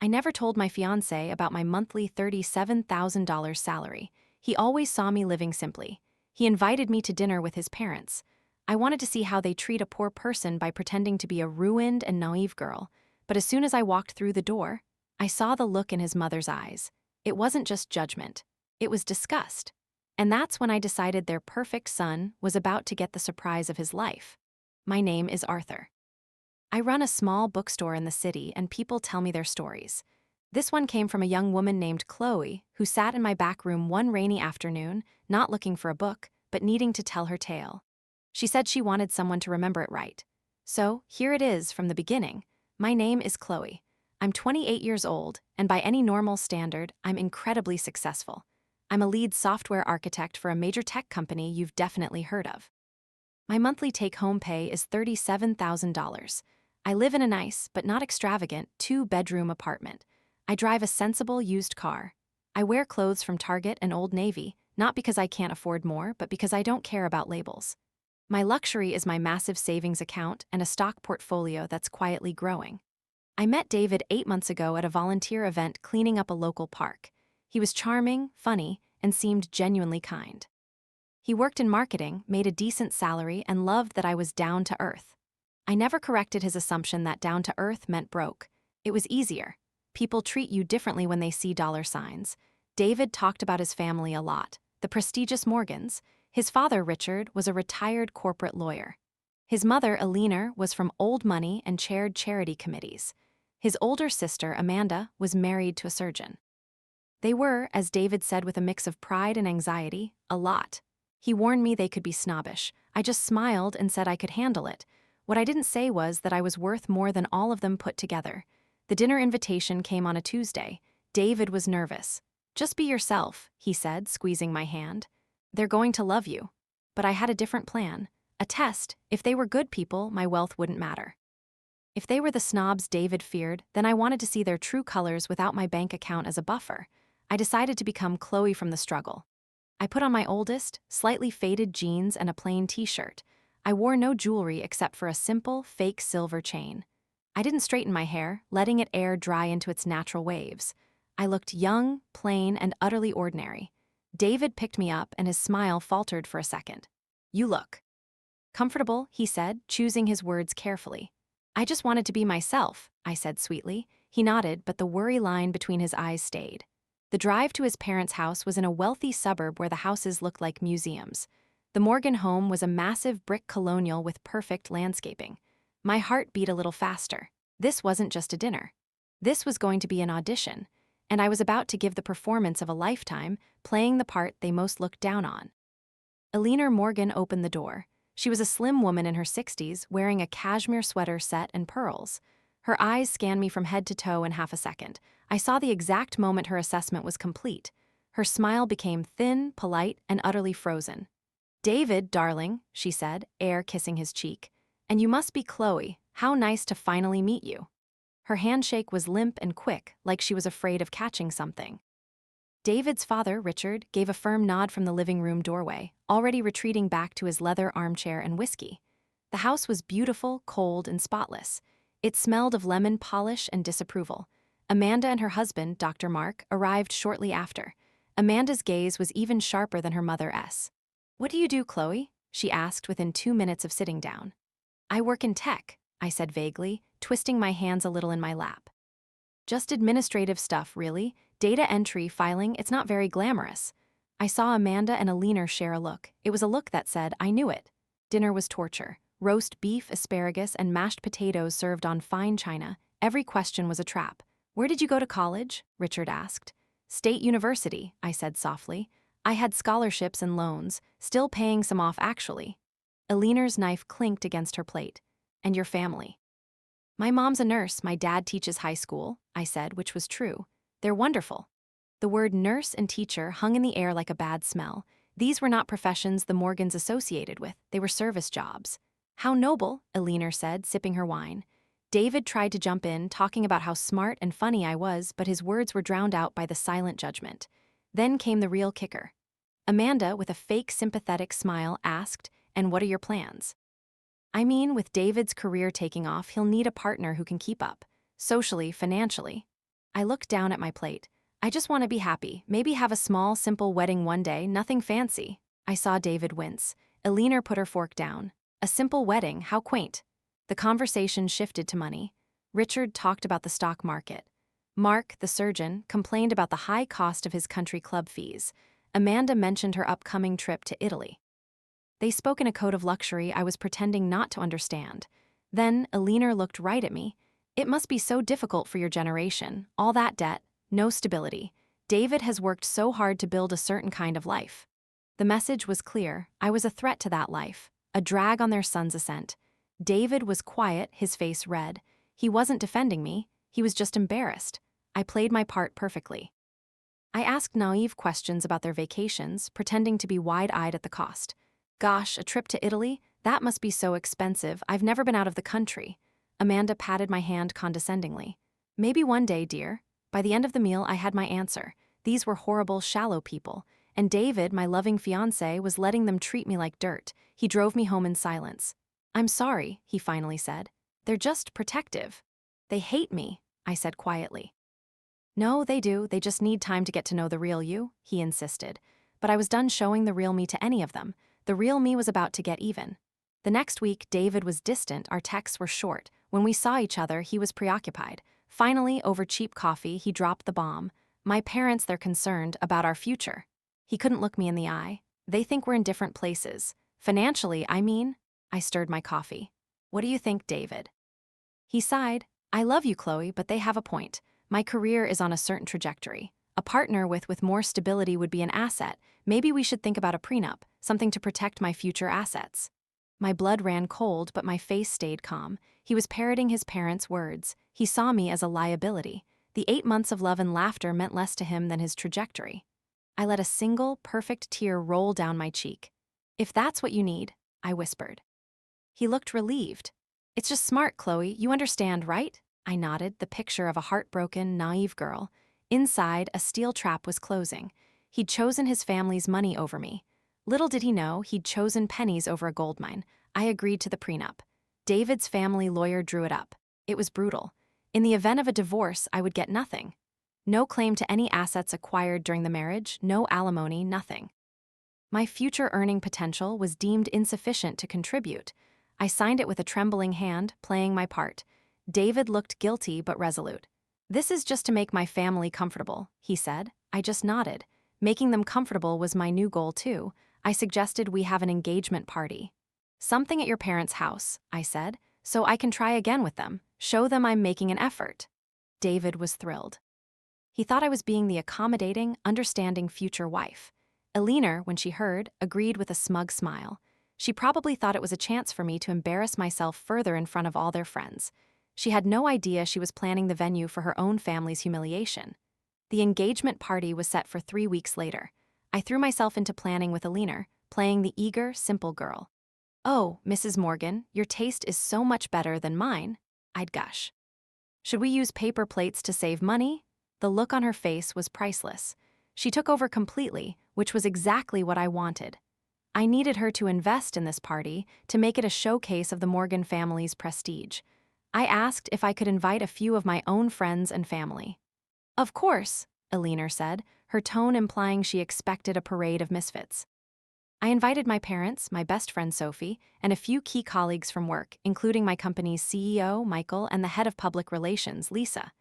I never told my fiancé about my monthly $37,000 salary. He always saw me living simply. He invited me to dinner with his parents. I wanted to see how they treat a poor person by pretending to be a ruined and naive girl. But as soon as I walked through the door, I saw the look in his mother's eyes. It wasn't just judgment. It was disgust. And that's when I decided their perfect son was about to get the surprise of his life. My name is Arthur. I run a small bookstore in the city, and people tell me their stories. This one came from a young woman named Chloe, who sat in my back room one rainy afternoon, not looking for a book, but needing to tell her tale. She said she wanted someone to remember it right. So, here it is from the beginning. My name is Chloe. I'm 28 years old, and by any normal standard, I'm incredibly successful. I'm a lead software architect for a major tech company you've definitely heard of. My monthly take-home pay is $37,000. I live in a nice, but not extravagant, two-bedroom apartment. I drive a sensible used car. I wear clothes from Target and Old Navy, not because I can't afford more, but because I don't care about labels. My luxury is my massive savings account and a stock portfolio that's quietly growing. I met David 8 months ago at a volunteer event cleaning up a local park. He was charming, funny, and seemed genuinely kind. He worked in marketing, made a decent salary, and loved that I was down to earth. I never corrected his assumption that down to earth meant broke. It was easier. People treat you differently when they see dollar signs. David talked about his family a lot. The prestigious Morgans. His father, Richard, was a retired corporate lawyer. His mother, Eleanor, was from old money and chaired charity committees. His older sister, Amanda, was married to a surgeon. They were, as David said with a mix of pride and anxiety, a lot. He warned me they could be snobbish. I just smiled and said I could handle it. What I didn't say was that I was worth more than all of them put together. The dinner invitation came on a Tuesday. David was nervous. "Just be yourself," he said, squeezing my hand. "They're going to love you." But I had a different plan. A test. If they were good people, my wealth wouldn't matter. If they were the snobs David feared, then I wanted to see their true colors without my bank account as a buffer. I decided to become Chloe from the struggle. I put on my oldest, slightly faded jeans and a plain t-shirt. I wore no jewelry except for a simple, fake silver chain. I didn't straighten my hair, letting it air dry into its natural waves. I looked young, plain, and utterly ordinary. David picked me up, and his smile faltered for a second. "You look comfortable," he said, choosing his words carefully. "I just wanted to be myself," I said sweetly. He nodded, but the worry line between his eyes stayed. The drive to his parents' house was in a wealthy suburb where the houses looked like museums. The Morgan home was a massive brick colonial with perfect landscaping. My heart beat a little faster. This wasn't just a dinner. This was going to be an audition, and I was about to give the performance of a lifetime, playing the part they most looked down on. Eleanor Morgan opened the door. She was a slim woman in her 60s, wearing a cashmere sweater set and pearls. Her eyes scanned me from head to toe in half a second. I saw the exact moment her assessment was complete. Her smile became thin, polite, and utterly frozen. "David, darling," she said, air kissing his cheek. "And you must be Chloe. How nice to finally meet you." Her handshake was limp and quick, like she was afraid of catching something. David's father, Richard, gave a firm nod from the living room doorway, already retreating back to his leather armchair and whiskey. The house was beautiful, cold, and spotless. It smelled of lemon polish and disapproval. Amanda and her husband, Dr. Mark, arrived shortly after. Amanda's gaze was even sharper than her mother's. "What do you do, Chloe?" she asked within 2 minutes of sitting down. "I work in tech," I said vaguely, twisting my hands a little in my lap. "Just administrative stuff, really. Data entry, filing, it's not very glamorous." I saw Amanda and Eleanor share a look. It was a look that said, "I knew it." Dinner was torture. Roast beef, asparagus, and mashed potatoes served on fine china. Every question was a trap. "Where did you go to college?" Richard asked. "State University," I said softly. "I had scholarships and loans, still paying some off actually." Eleanor's knife clinked against her plate. "And your family?" "My mom's a nurse, my dad teaches high school," I said, which was true. "They're wonderful." The word nurse and teacher hung in the air like a bad smell. These were not professions the Morgans associated with, they were service jobs. "How noble," Eleanor said, sipping her wine. David tried to jump in, talking about how smart and funny I was, but his words were drowned out by the silent judgment. Then came the real kicker. Amanda, with a fake sympathetic smile, asked, "And what are your plans?" "I mean, with David's career taking off, he'll need a partner who can keep up. Socially, financially." I looked down at my plate. I just want to be happy, maybe have a small, simple wedding one day, nothing fancy. I saw David wince. Eleanor put her fork down. A simple wedding, how quaint. The conversation shifted to money. Richard talked about the stock market. Mark, the surgeon, complained about the high cost of his country club fees. Amanda mentioned her upcoming trip to Italy. They spoke in a code of luxury I was pretending not to understand. Then Eleanor looked right at me. It must be so difficult for your generation, all that debt, no stability. David has worked so hard to build a certain kind of life. The message was clear. I was a threat to that life, a drag on their son's ascent. David was quiet, his face red. He wasn't defending me, he was just embarrassed. I played my part perfectly. I asked naive questions about their vacations, pretending to be wide-eyed at the cost. Gosh, a trip to Italy? That must be so expensive. I've never been out of the country. Amanda patted my hand condescendingly. Maybe one day, dear. By the end of the meal, I had my answer. These were horrible, shallow people. And David, my loving fiancé, was letting them treat me like dirt. He drove me home in silence. I'm sorry, he finally said. They're just protective. They hate me, I said quietly. No, they do. They just need time to get to know the real you, he insisted. But I was done showing the real me to any of them. The real me was about to get even. The next week, David was distant, our texts were short. When we saw each other, he was preoccupied. Finally, over cheap coffee, he dropped the bomb. My parents, they're concerned about our future. He couldn't look me in the eye. They think we're in different places. Financially, I mean. I stirred my coffee. What do you think, David? He sighed. I love you, Chloe, but they have a point. My career is on a certain trajectory. A partner with more stability would be an asset. Maybe we should think about a prenup, something to protect my future assets. My blood ran cold, but my face stayed calm. He was parroting his parents' words. He saw me as a liability. The 8 months of love and laughter meant less to him than his trajectory. I let a single, perfect tear roll down my cheek. If that's what you need, I whispered. He looked relieved. It's just smart, Chloe. You understand, right? I nodded, the picture of a heartbroken, naive girl. Inside, a steel trap was closing. He'd chosen his family's money over me. Little did he know, he'd chosen pennies over a gold mine. I agreed to the prenup. David's family lawyer drew it up. It was brutal. In the event of a divorce, I would get nothing. No claim to any assets acquired during the marriage, no alimony, nothing. My future earning potential was deemed insufficient to contribute. I signed it with a trembling hand, playing my part. David looked guilty but resolute. This is just to make my family comfortable, he said. I just nodded. Making them comfortable was my new goal too. I suggested we have an engagement party. Something at your parents' house, I said, so I can try again with them. Show them I'm making an effort. David was thrilled. He thought I was being the accommodating, understanding future wife. Eleanor, when she heard, agreed with a smug smile. She probably thought it was a chance for me to embarrass myself further in front of all their friends. She had no idea she was planning the venue for her own family's humiliation. The engagement party was set for 3 weeks later. I threw myself into planning with Eleanor, playing the eager, simple girl. Oh, Mrs. Morgan, your taste is so much better than mine, I'd gush. Should we use paper plates to save money? The look on her face was priceless. She took over completely, which was exactly what I wanted. I needed her to invest in this party, to make it a showcase of the Morgan family's prestige. I asked if I could invite a few of my own friends and family. Of course, Eleanor said, her tone implying she expected a parade of misfits. I invited my parents, my best friend Sophie, and a few key colleagues from work, including my company's CEO, Michael, and the head of public relations, Lisa.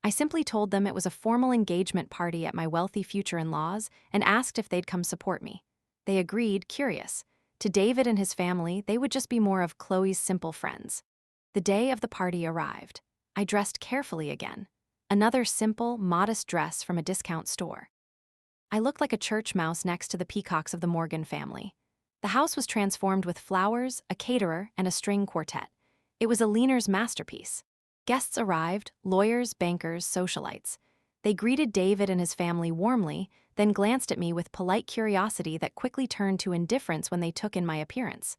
I simply told them it was a formal engagement party at my wealthy future-in-laws and asked if they'd come support me. They agreed, curious. To David and his family, they would just be more of Chloe's simple friends. The day of the party arrived. I dressed carefully again. Another simple, modest dress from a discount store. I looked like a church mouse next to the peacocks of the Morgan family. The house was transformed with flowers, a caterer, and a string quartet. It was Eleanor's masterpiece. Guests arrived, lawyers, bankers, socialites. They greeted David and his family warmly, then glanced at me with polite curiosity that quickly turned to indifference when they took in my appearance.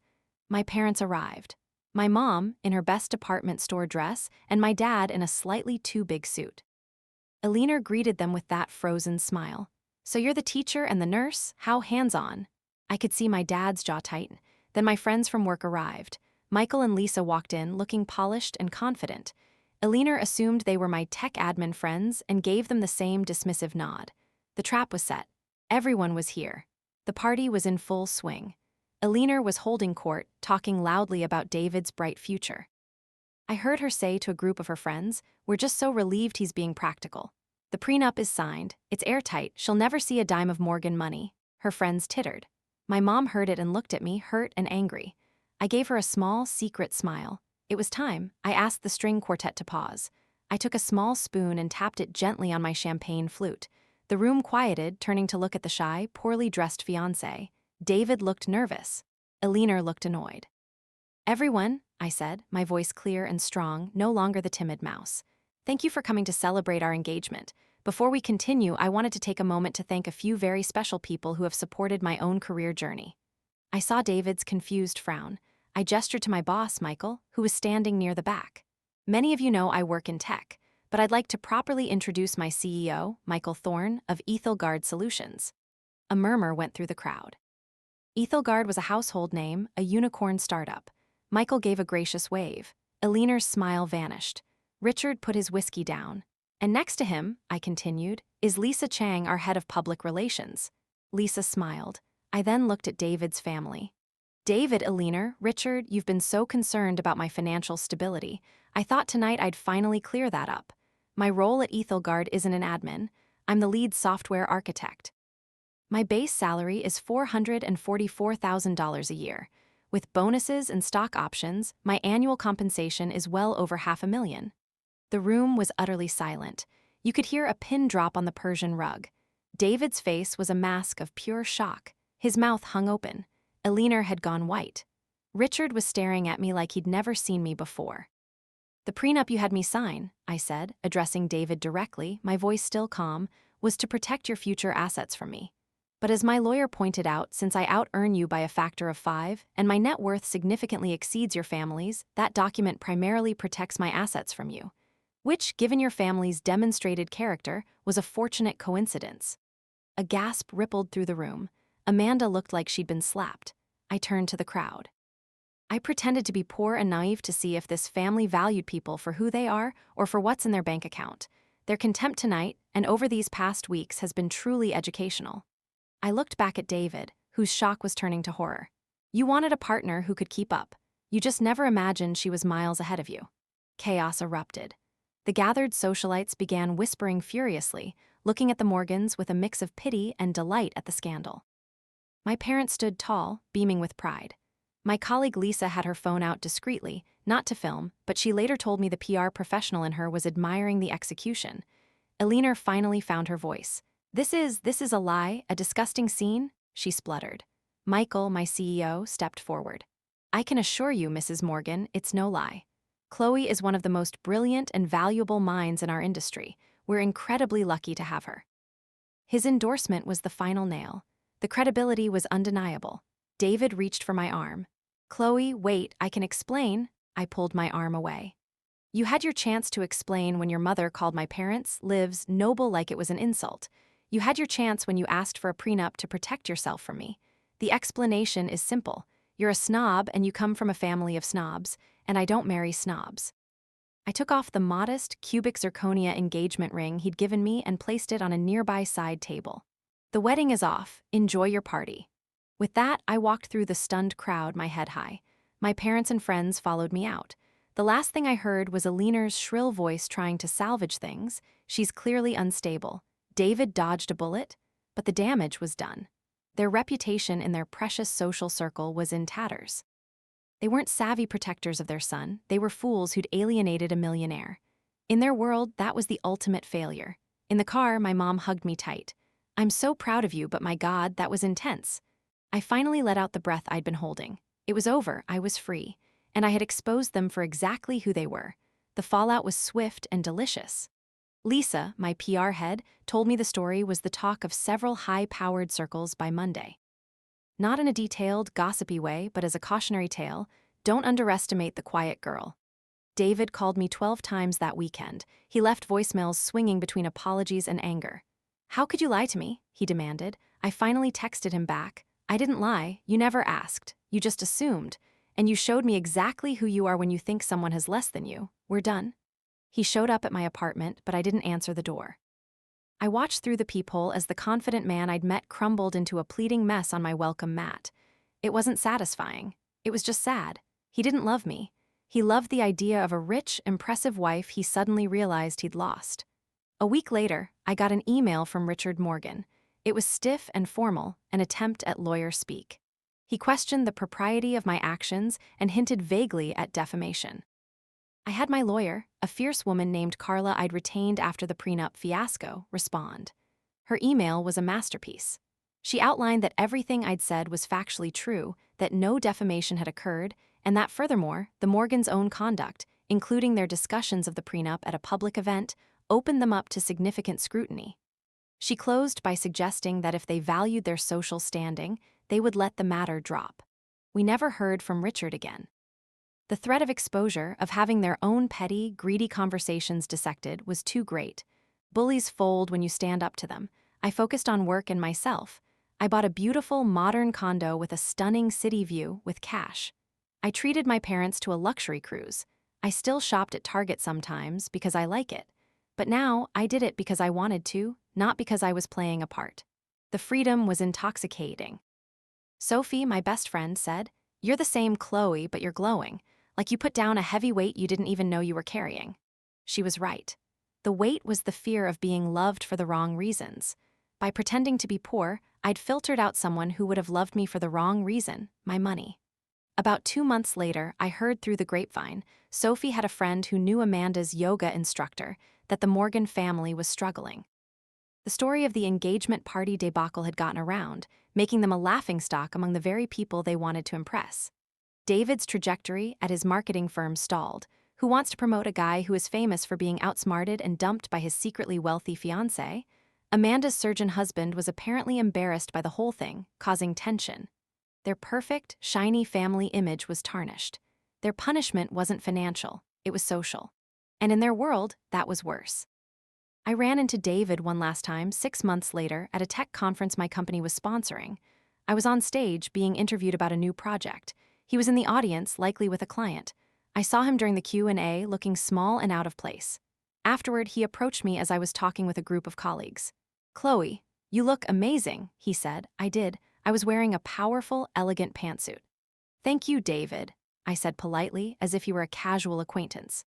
My parents arrived. My mom, in her best department store dress, and my dad in a slightly too big suit. Eleanor greeted them with that frozen smile. So you're the teacher and the nurse? How hands-on? I could see my dad's jaw tighten. Then my friends from work arrived. Michael and Lisa walked in, looking polished and confident. Alina assumed they were my tech admin friends and gave them the same dismissive nod. The trap was set. Everyone was here. The party was in full swing. Alina was holding court, talking loudly about David's bright future. I heard her say to a group of her friends, "We're just so relieved he's being practical. The prenup is signed, it's airtight, she'll never see a dime of Morgan money." Her friends tittered. My mom heard it and looked at me, hurt and angry. I gave her a small, secret smile. It was time. I asked the string quartet to pause. I took a small spoon and tapped it gently on my champagne flute. The room quieted, turning to look at the shy, poorly dressed fiancé. David looked nervous. Alina looked annoyed. "Everyone," I said, my voice clear and strong, no longer the timid mouse. "Thank you for coming to celebrate our engagement. Before we continue, I wanted to take a moment to thank a few very special people who have supported my own career journey." I saw David's confused frown. I gestured to my boss, Michael, who was standing near the back. "Many of you know I work in tech, but I'd like to properly introduce my CEO, Michael Thorne, of Ethelgard Solutions." A murmur went through the crowd. Ethelgard was a household name, a unicorn startup. Michael gave a gracious wave. Alina's smile vanished. Richard put his whiskey down. "And next to him," I continued, "is Lisa Chang, our head of public relations." Lisa smiled. I then looked at David's family. "David, Alina, Richard, you've been so concerned about my financial stability. I thought tonight I'd finally clear that up. My role at Ethelgard isn't an admin. I'm the lead software architect. My base salary is $444,000 a year. With bonuses and stock options, my annual compensation is well over $500,000. The room was utterly silent. You could hear a pin drop on the Persian rug. David's face was a mask of pure shock. His mouth hung open. Alina had gone white. Richard was staring at me like he'd never seen me before. "The prenup you had me sign," I said, addressing David directly, my voice still calm, "was to protect your future assets from me. But as my lawyer pointed out, since I out-earn you by a factor of 5, and my net worth significantly exceeds your family's, that document primarily protects my assets from you. Which, given your family's demonstrated character, was a fortunate coincidence." A gasp rippled through the room. Amanda looked like she'd been slapped. I turned to the crowd. I pretended to be poor and naive to see if this family valued people for who they are or for what's in their bank account. Their contempt tonight, and over these past weeks, has been truly educational. I looked back at David, whose shock was turning to horror. "You wanted a partner who could keep up. You just never imagined she was miles ahead of you." Chaos erupted. The gathered socialites began whispering furiously, looking at the Morgans with a mix of pity and delight at the scandal. My parents stood tall, beaming with pride. My colleague Lisa had her phone out discreetly, not to film, but she later told me the PR professional in her was admiring the execution. Alina finally found her voice. This is a lie, a disgusting scene," she spluttered. Michael, my CEO, stepped forward. "I can assure you, Mrs. Morgan, it's no lie. Chloe is one of the most brilliant and valuable minds in our industry. We're incredibly lucky to have her." His endorsement was the final nail. The credibility was undeniable. David reached for my arm. "Chloe, wait, I can explain." I pulled my arm away. "You had your chance to explain when your mother called my parents, Liv's, noble like it was an insult. You had your chance when you asked for a prenup to protect yourself from me. The explanation is simple. You're a snob and you come from a family of snobs, and I don't marry snobs." I took off the modest, cubic zirconia engagement ring he'd given me and placed it on a nearby side table. "The wedding is off. Enjoy your party." With that, I walked through the stunned crowd, my head high. My parents and friends followed me out. The last thing I heard was Alina's shrill voice trying to salvage things. "She's clearly unstable." David dodged a bullet, but the damage was done. Their reputation in their precious social circle was in tatters. They weren't savvy protectors of their son, they were fools who'd alienated a millionaire. In their world, that was the ultimate failure. In the car, my mom hugged me tight. "I'm so proud of you, but my God, that was intense." I finally let out the breath I'd been holding. It was over, I was free, and I had exposed them for exactly who they were. The fallout was swift and delicious. Lisa, my PR head, told me the story was the talk of several high-powered circles by Monday. Not in a detailed, gossipy way, but as a cautionary tale, don't underestimate the quiet girl. David called me 12 times that weekend. He left voicemails swinging between apologies and anger. "How could you lie to me?" he demanded. I finally texted him back. "I didn't lie. You never asked. You just assumed. And you showed me exactly who you are when you think someone has less than you. We're done." He showed up at my apartment, but I didn't answer the door. I watched through the peephole as the confident man I'd met crumbled into a pleading mess on my welcome mat. It wasn't satisfying. It was just sad. He didn't love me. He loved the idea of a rich, impressive wife he suddenly realized he'd lost. A week later, I got an email from Richard Morgan. It was stiff and formal, an attempt at lawyer speak. He questioned the propriety of my actions and hinted vaguely at defamation. I had my lawyer, a fierce woman named Carla I'd retained after the prenup fiasco, respond. Her email was a masterpiece. She outlined that everything I'd said was factually true, that no defamation had occurred, and that furthermore, the Morgans' own conduct, including their discussions of the prenup at a public event, opened them up to significant scrutiny. She closed by suggesting that if they valued their social standing, they would let the matter drop. We never heard from Richard again. The threat of exposure, of having their own petty, greedy conversations dissected, was too great. Bullies fold when you stand up to them. I focused on work and myself. I bought a beautiful, modern condo with a stunning city view with cash. I treated my parents to a luxury cruise. I still shopped at Target sometimes because I like it. But now, I did it because I wanted to, not because I was playing a part. The freedom was intoxicating. Sophie, my best friend, said, "You're the same Chloe, but you're glowing. Like you put down a heavy weight you didn't even know you were carrying." She was right. The weight was the fear of being loved for the wrong reasons. By pretending to be poor, I'd filtered out someone who would have loved me for the wrong reason, my money. About 2 months later, I heard through the grapevine, Sophie had a friend who knew Amanda's yoga instructor, that the Morgan family was struggling. The story of the engagement party debacle had gotten around, making them a laughingstock among the very people they wanted to impress. David's trajectory at his marketing firm stalled. Who wants to promote a guy who is famous for being outsmarted and dumped by his secretly wealthy fiancé? Amanda's surgeon husband was apparently embarrassed by the whole thing, causing tension. Their perfect, shiny family image was tarnished. Their punishment wasn't financial, it was social. And in their world, that was worse. I ran into David one last time, 6 months later, at a tech conference my company was sponsoring. I was on stage being interviewed about a new project. He was in the audience, likely with a client. I saw him during the Q&A, looking small and out of place. Afterward, he approached me as I was talking with a group of colleagues. "Chloe, you look amazing," he said. I did. I was wearing a powerful, elegant pantsuit. "Thank you, David," I said politely, as if he were a casual acquaintance.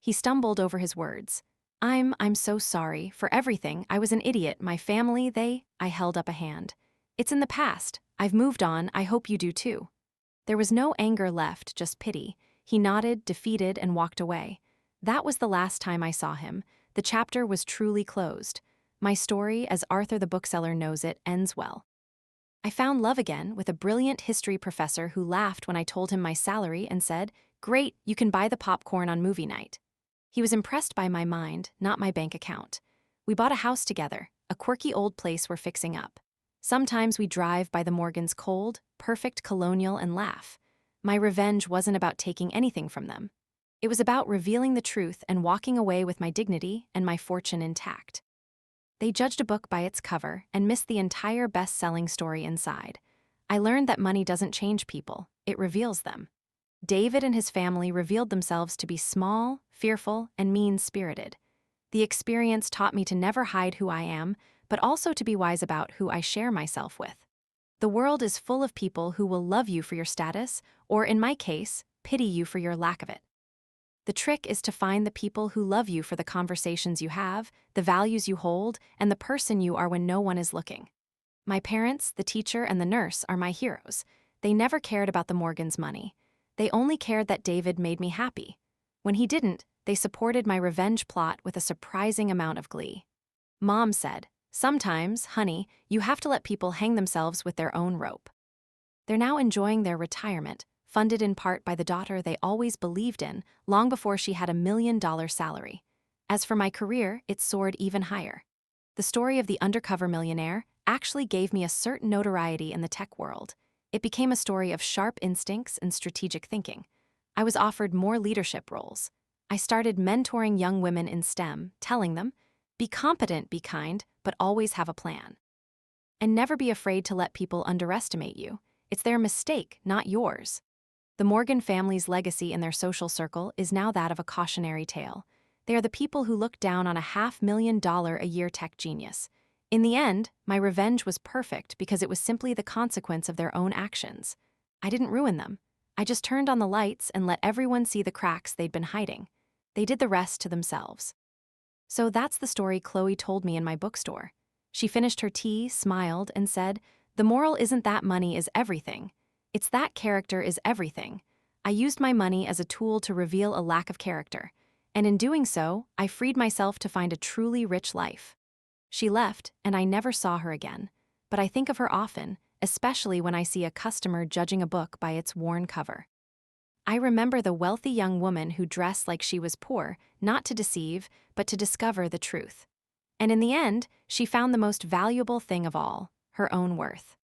He stumbled over his words. I'm so sorry for everything. I was an idiot. My family, I held up a hand. "It's in the past. I've moved on. I hope you do too." There was no anger left, just pity. He nodded, defeated, and walked away. That was the last time I saw him. The chapter was truly closed. My story, as Arthur the bookseller knows it, ends well. I found love again with a brilliant history professor who laughed when I told him my salary and said, "Great, you can buy the popcorn on movie night." He was impressed by my mind, not my bank account. We bought a house together, a quirky old place we're fixing up. Sometimes we drive by the Morgans' cold, perfect colonial and laugh. My revenge wasn't about taking anything from them. It was about revealing the truth and walking away with my dignity and my fortune intact. They judged a book by its cover and missed the entire best-selling story inside. I learned that money doesn't change people, it reveals them. David and his family revealed themselves to be small, fearful, and mean-spirited. The experience taught me to never hide who I am, but also to be wise about who I share myself with. The world is full of people who will love you for your status, or in my case, pity you for your lack of it. The trick is to find the people who love you for the conversations you have, the values you hold, and the person you are when no one is looking. My parents, the teacher, and the nurse are my heroes. They never cared about the Morgans' money. They only cared that David made me happy. When he didn't, they supported my revenge plot with a surprising amount of glee. Mom said, "Sometimes, honey, you have to let people hang themselves with their own rope." They're now enjoying their retirement, funded in part by the daughter they always believed in, long before she had $1 million salary. As for my career, it soared even higher. The story of the undercover millionaire actually gave me a certain notoriety in the tech world. It became a story of sharp instincts and strategic thinking. I was offered more leadership roles. I started mentoring young women in STEM, telling them, "Be competent, be kind, but always have a plan. And never be afraid to let people underestimate you. It's their mistake, not yours." The Morgan family's legacy in their social circle is now that of a cautionary tale. They are the people who look down on a $500,000 a year tech genius. In the end, my revenge was perfect because it was simply the consequence of their own actions. I didn't ruin them. I just turned on the lights and let everyone see the cracks they'd been hiding. They did the rest to themselves. So that's the story Chloe told me in my bookstore. She finished her tea, smiled, and said, "The moral isn't that money is everything. It's that character is everything. I used my money as a tool to reveal a lack of character, and in doing so, I freed myself to find a truly rich life." She left, and I never saw her again. But I think of her often, especially when I see a customer judging a book by its worn cover. I remember the wealthy young woman who dressed like she was poor, not to deceive, but to discover the truth. And in the end, she found the most valuable thing of all, her own worth.